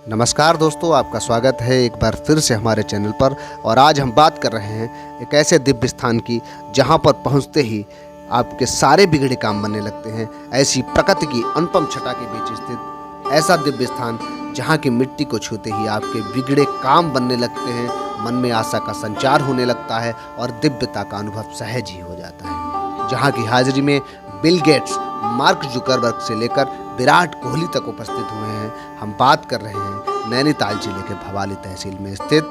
नमस्कार दोस्तों, आपका स्वागत है एक बार फिर से हमारे चैनल पर। और आज हम बात कर रहे हैं एक ऐसे दिव्य स्थान की जहां पर पहुंचते ही आपके सारे बिगड़े काम बनने लगते हैं। ऐसी प्रकृति की अनुपम छटा के बीच स्थित ऐसा दिव्य स्थान जहां की मिट्टी को छूते ही आपके बिगड़े काम बनने लगते हैं, मन में आशा का संचार होने लगता है और दिव्यता का अनुभव सहज ही हो जाता है। जहाँ की हाजिरी में बिल गेट्स, मार्क जुकरबर्ग से लेकर विराट कोहली तक उपस्थित हुए हैं। हम बात कर रहे हैं नैनीताल जिले के भवाली तहसील में स्थित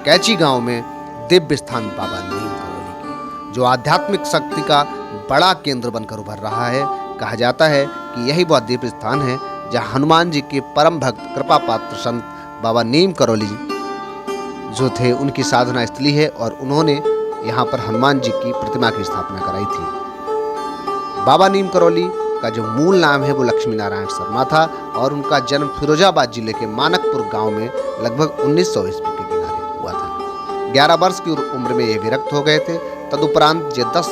कैची गांव में दिव्य स्थान बाबा नीम करोली की, जो आध्यात्मिक शक्ति का बड़ा केंद्र बनकर उभर रहा है। कहा जाता है कि यही वह दिव्य स्थान है जहां हनुमान जी के परम भक्त कृपा पात्र संत बाबा नीम करोली जो थे, उनकी साधना स्थली है और उन्होंने यहाँ पर हनुमान जी की प्रतिमा की स्थापना कराई थी। बाबा नीम करोली का जो मूल नाम है वो लक्ष्मी नारायण शर्मा था और उनका जन्म फिरोजाबाद जिले के मानकपुर गांव में लगभग 1900 ईस्वी के किनारे हुआ था। 11 वर्ष की उम्र में ये विरक्त हो गए थे। तदुपरांत ये 10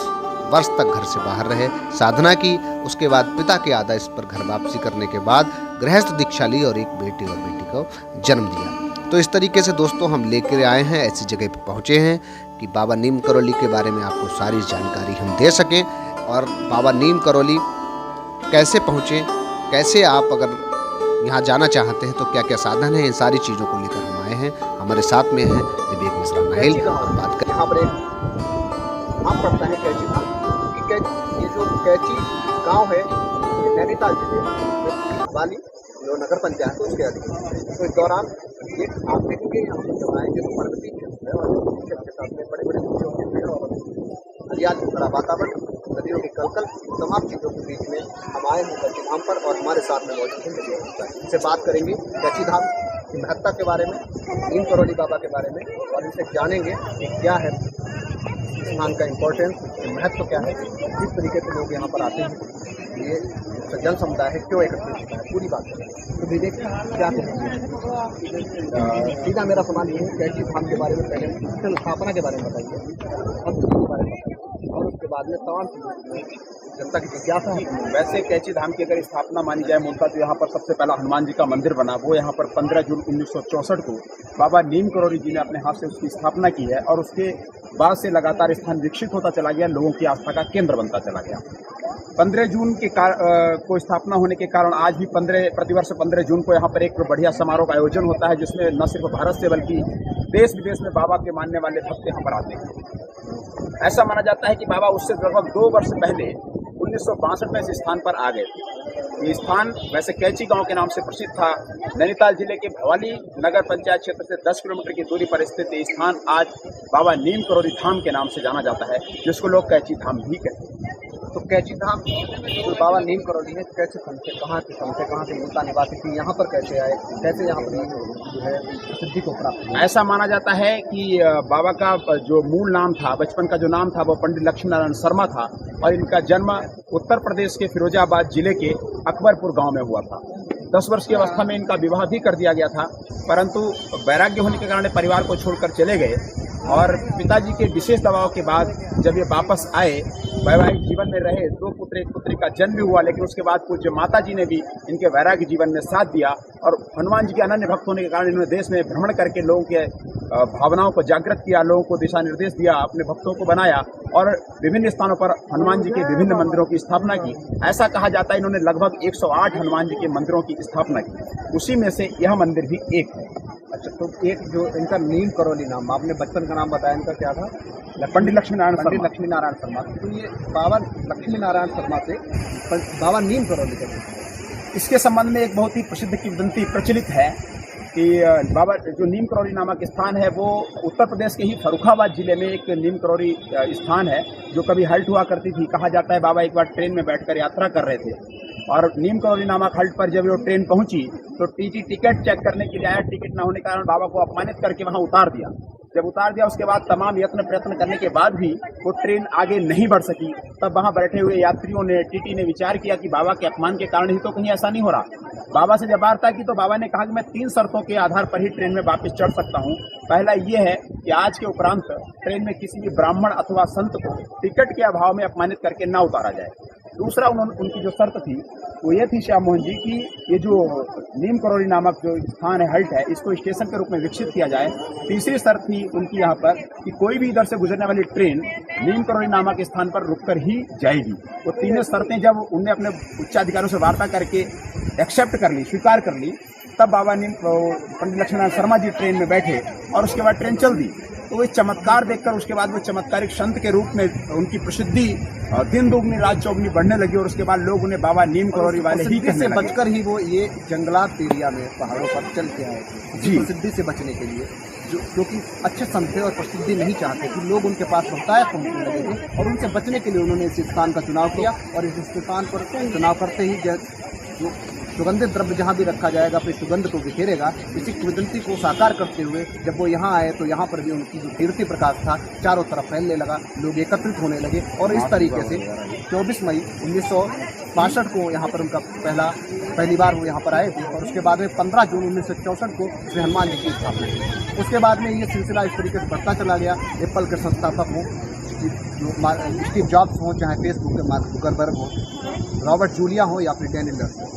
वर्ष तक घर से बाहर रहे, साधना की। उसके बाद पिता के आदेश पर घर वापसी करने के बाद गृहस्थ दीक्षा ली और एक बेटे और बेटी को जन्म दिया। तो इस तरीके से दोस्तों हम लेकर आए हैं, ऐसी जगह पर पहुँचे हैं कि बाबा नीम करोली के बारे में आपको सारी जानकारी हम दे सकें। और बाबा नीम करोली कैसे पहुँचे, कैसे आप अगर यहाँ जाना चाहते हैं तो क्या क्या साधन है, इन सारी चीज़ों को लेकर हम आए हैं। हमारे साथ में है विवेक मिश्रा नाहिल और बात करें। यहाँ पर एक नाम पड़ता है कैची धाम। ये जो कैची गांव है ये नैनीताल जिले में भवाली जो नगर पंचायत है उसके अधीन। तो इस दौरान ये आप देखेंगे यहाँ पर जब आएंगे तो पर्वतीय क्षेत्र है और क्षेत्र के साथ में बड़े बड़े वृक्षों के पेड़ और हरियाली भरा वातावरण, नदियों की कलकल, तमाम चीज़ों के बीच में हम आए हैं कैची धाम पर। और हमारे साथ में मौजूद है इनसे बात करेंगे कैची धाम की महत्ता के बारे में, नीम करोली बाबा के बारे में, और इनसे जानेंगे कि क्या है स्थान का इम्पोर्टेंस, महत्व क्या है, किस तरीके से लोग यहाँ पर आते हैं, ये जन समुदाय है क्यों एकत्रित होता है, पूरी बात करेंगे। तो विवेक क्या कहेंगे? सीधा मेरा सवाल ये है, कैची धाम के बारे में पहले स्थापना के बारे में बताइए और उसके बारे में बताइए और उसके बाद में तमाम चीज़ें जनता की जिज्ञासा है। वैसे कैची धाम की अगर स्थापना मानी जाए मूलतः तो यहाँ पर सबसे पहला हनुमान जी का मंदिर बना, वो यहाँ पर 15 जून 1964 को बाबा नीम करोली जी ने अपने हाथ से उसकी स्थापना की है। और उसके बाद से लगातार स्थान विकसित होता चला गया, लोगों की आस्था का केंद्र बनता चला गया। 15 जून के को स्थापना होने के कारण आज भी प्रतिवर्ष 15 जून को यहाँ पर एक बढ़िया समारोह का आयोजन होता है, जिसमें न सिर्फ भारत से बल्कि देश विदेश में बाबा के मानने वाले भक्त यहाँ पर आते हैं। ऐसा माना जाता है कि बाबा उससे लगभग 2 वर्ष पहले 1962 में इस स्थान पर आ गए थे। ये स्थान वैसे कैची गांव के नाम से प्रसिद्ध था। नैनीताल जिले के भवाली नगर पंचायत क्षेत्र से 10 किलोमीटर की दूरी पर स्थित ये स्थान आज बाबा नीम करोली धाम के नाम से जाना जाता है, जिसको लोग कैची धाम भी कहते हैं। तो कैची धाम जो बाबा नीम करोली है कैसे समझे, कहाँ से मूलता निवासी थी, यहाँ पर कैसे आए, कैसे यहाँ पर जो है सिद्धि को प्राप्त हुआ? ऐसा माना जाता है कि बाबा का जो मूल नाम था, बचपन का जो नाम था, वो पंडित लक्ष्मी नारायण शर्मा था और इनका जन्म उत्तर प्रदेश के फिरोजाबाद जिले के अकबरपुर गांव में हुआ था। 10 वर्ष की अवस्था में इनका विवाह भी कर दिया गया था, परंतु वैराग्य होने के कारण परिवार को छोड़कर चले गए। और पिताजी के विशेष दबाव के बाद जब ये वापस आए, वैवाहिक जीवन में रहे, 2 पुत्र 1 पुत्री का जन्म भी हुआ, लेकिन उसके बाद पूज्य माता जी ने भी इनके वैराग्य जीवन में साथ दिया। और हनुमान जी के अनन्य भक्त होने के कारण इन्होंने देश में भ्रमण करके लोगों के भावनाओं को जागृत किया, लोगों को दिशा निर्देश दिया, अपने भक्तों को बनाया और विभिन्न स्थानों पर हनुमान जी के विभिन्न मंदिरों की स्थापना की। ऐसा कहा जाता है इन्होंने लगभग 108 हनुमान जी के मंदिरों की स्थापना की, उसी में से यह मंदिर भी एक है। अच्छा, तो एक जो इनका नीम करोली नाम, आपने बचपन का नाम बताया, इनका क्या था? पंडित लक्ष्मी नारायण शर्मा। तो ये बाबा लक्ष्मी नारायण शर्मा से बाबा नीम करोली के, इसके संबंध में एक बहुत ही प्रसिद्ध किंवदंती प्रचलित है कि बाबा जो नीम करोली नामक स्थान है वो उत्तर प्रदेश के ही फर्रुखाबाद जिले में एक नीम करोली स्थान है, जो कभी हल्ट हुआ करती थी। कहा जाता है बाबा एक बार ट्रेन में बैठकर यात्रा कर रहे थे और नीम करोली नामक हल्ट पर जब वो ट्रेन पहुंची तो टीटी टिकट चेक करने के लिए आया। टिकट न होने के कारण बाबा को अपमानित करके वहां उतार दिया। जब उतार दिया उसके बाद तमाम यत्न प्रयत्न करने के बाद भी वो ट्रेन आगे नहीं बढ़ सकी। तब वहां बैठे हुए यात्रियों ने, टीटी ने विचार किया कि बाबा के अपमान के कारण ही तो कहीं ऐसा नहीं हो रहा। बाबा से जब वार्ता की तो बाबा ने कहा कि मैं 3 शर्तों के आधार पर ही ट्रेन में वापस चढ़ सकता हूँ। पहला ये है कि आज के उपरांत ट्रेन में किसी भी ब्राह्मण अथवा संत को टिकट के अभाव में अपमानित करके ना उतारा जाए। दूसरा उनकी जो शर्त थी वो ये थी श्याम मोहन जी कि ये जो नीम करौली नामक जो स्थान है, हल्ट है, इसको स्टेशन के रूप में विकसित किया जाए। तीसरी शर्त थी उनकी यहाँ पर कि कोई भी इधर से गुजरने वाली ट्रेन नीम करौली नामक स्थान पर रुककर ही जाएगी। वो तीनों शर्तें जब उनने अपने उच्चाधिकारियों से वार्ता करके एक्सेप्ट कर ली, स्वीकार कर ली, तब बाबा पंडित लक्ष्मीनारायण शर्मा जी ट्रेन में बैठे और उसके बाद ट्रेन चल दी। तो वो चमत्कार देखकर उसके बाद वो चमत्कारिक संत के रूप में उनकी प्रसिद्धि दिन दोगुनी रात चौगुनी बढ़ने लगी और उसके बाद लोग उन्हें बाबा नीम करौली वाले ही कहने लगे। बचकर ही वो ये जंगलात एरिया में पहाड़ों पर चल के आए थे जी, प्रसिद्धि से बचने के लिए, जो कि अच्छे संत थे और प्रसिद्धि नहीं चाहते कि लोग उनके पास बहुतायत पहुंचने लगे थे, और उनसे बचने के लिए उन्होंने इस स्थान का चुनाव किया। और इस स्थान पर चुनाव करते ही जो सुगंधित द्रव्य जहाँ भी रखा जाएगा अपनी सुगंध को बिखेरेगा, इसी किंवदंती को साकार करते हुए जब वो यहाँ आए तो यहाँ पर भी उनकी जो कीर्ति प्रकाश था चारों तरफ फैलने लगा, लोग एकत्रित होने लगे। और इस तरीके से 24 मई 1962 को यहाँ पर उनका पहली बार वो यहाँ पर आए थे, और उसके बाद में 15 जून 1964 को श्री हनुमान जी की स्थापना की। उसके बाद में ये सिलसिला इस तरीके से बढ़ता चला गया। एप्पल के संस्थापक हों, स्टीव जॉब्स हों, चाहे फेसबुक के मार्क जुकरबर्ग हो, रॉबर्ट जूलिया हो या फिर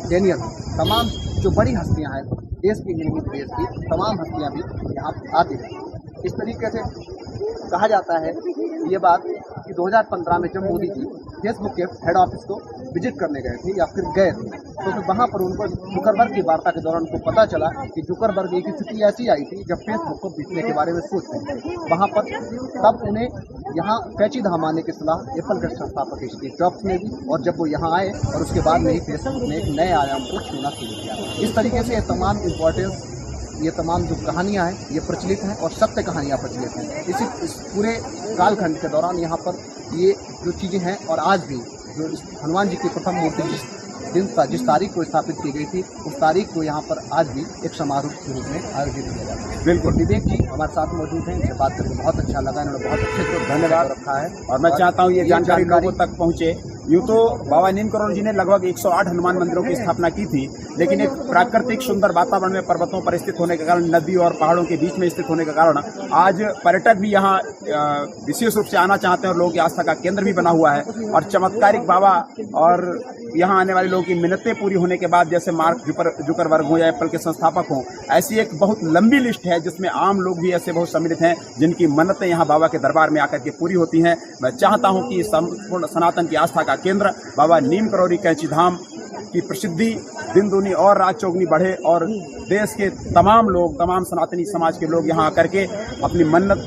डेनियल हो, तमाम जो बड़ी हस्तियां हैं देश की नहीं देश की तमाम हस्तियां भी यहाँ आती हैं। इस तरीके से कहा जाता है ये बात कि 2015 में जब मोदी जी फेसबुक के हेड ऑफिस को विजिट करने गए थे या फिर गए थे, तो फिर वहाँ पर उनको जुकरबर्ग की वार्ता के दौरान उनको पता चला कि जुकरबर्ग की स्थिति ऐसी आई थी जब फेसबुक को बेचने के बारे में सोच रहे थे वहाँ पर, तब उन्हें यहाँ कैची धाम आने की सलाह एप्पल के संस्थापक स्टीव जॉब्स ने दी, और जब वो यहाँ आए और उसके बाद में ही फेसबुक ने एक नए आयाम को छूना शुरू किया। इस तरीके से ये तमाम जो कहानियाँ हैं ये प्रचलित हैं और सत्य कहानियाँ प्रचलित हैं। इस पूरे कालखंड के दौरान यहाँ पर ये जो चीज़ें हैं, और आज भी जो हनुमान जी की प्रथम मूर्ति जिस तारीख को स्थापित की गई थी, उस तारीख को यहाँ पर आज भी एक समारोह के रूप में आयोजित किया जाता है। बिल्कुल, विवेक जी हमारे साथ मौजूद हैं, इनसे बात करके बहुत अच्छा लगा, इन्होंने बहुत अच्छे से धन्यवाद रखा है। और मैं चाहता हूँ ये जानकारी लोगों तक पहुँचे। यूँ तो बाबा नीम करौली जी ने लगभग 108 हनुमान मंदिरों की स्थापना की थी, लेकिन एक प्राकृतिक सुंदर वातावरण में पर्वतों पर स्थित होने के कारण, नदी और पहाड़ों के बीच में स्थित होने के कारण आज पर्यटक भी यहाँ विशेष रूप से आना चाहते हैं और लोगों की आस्था का केंद्र भी बना हुआ है। और चमत्कारिक बाबा और यहाँ आने वाले लोगों की मिन्नतें पूरी होने के बाद, जैसे मार्क जुकरबर्ग हो या एप्पल के संस्थापक हों, ऐसी एक बहुत लंबी लिस्ट है जिसमें आम लोग भी ऐसे बहुत सम्मिलित हैं जिनकी मन्नतें यहाँ बाबा के दरबार में आकर के पूरी होती हैं। मैं चाहता हूँ कि संपूर्ण सनातन की आस्था का केंद्र बाबा नीम करौली कैंची धाम की प्रसिद्धि दिन दूनी और रात चौगुनी बढ़े, और देश के तमाम लोग, तमाम सनातनी समाज के लोग यहाँ आकर के अपनी मन्नत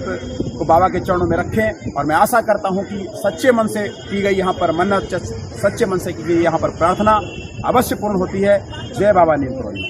को बाबा के चरणों में रखें। और मैं आशा करता हूँ कि सच्चे मन से की गई यहाँ पर मन्नत, सच्चे मन से की गई यहाँ पर प्रार्थना अवश्य पूर्ण होती है। जय बाबा नीम करौली।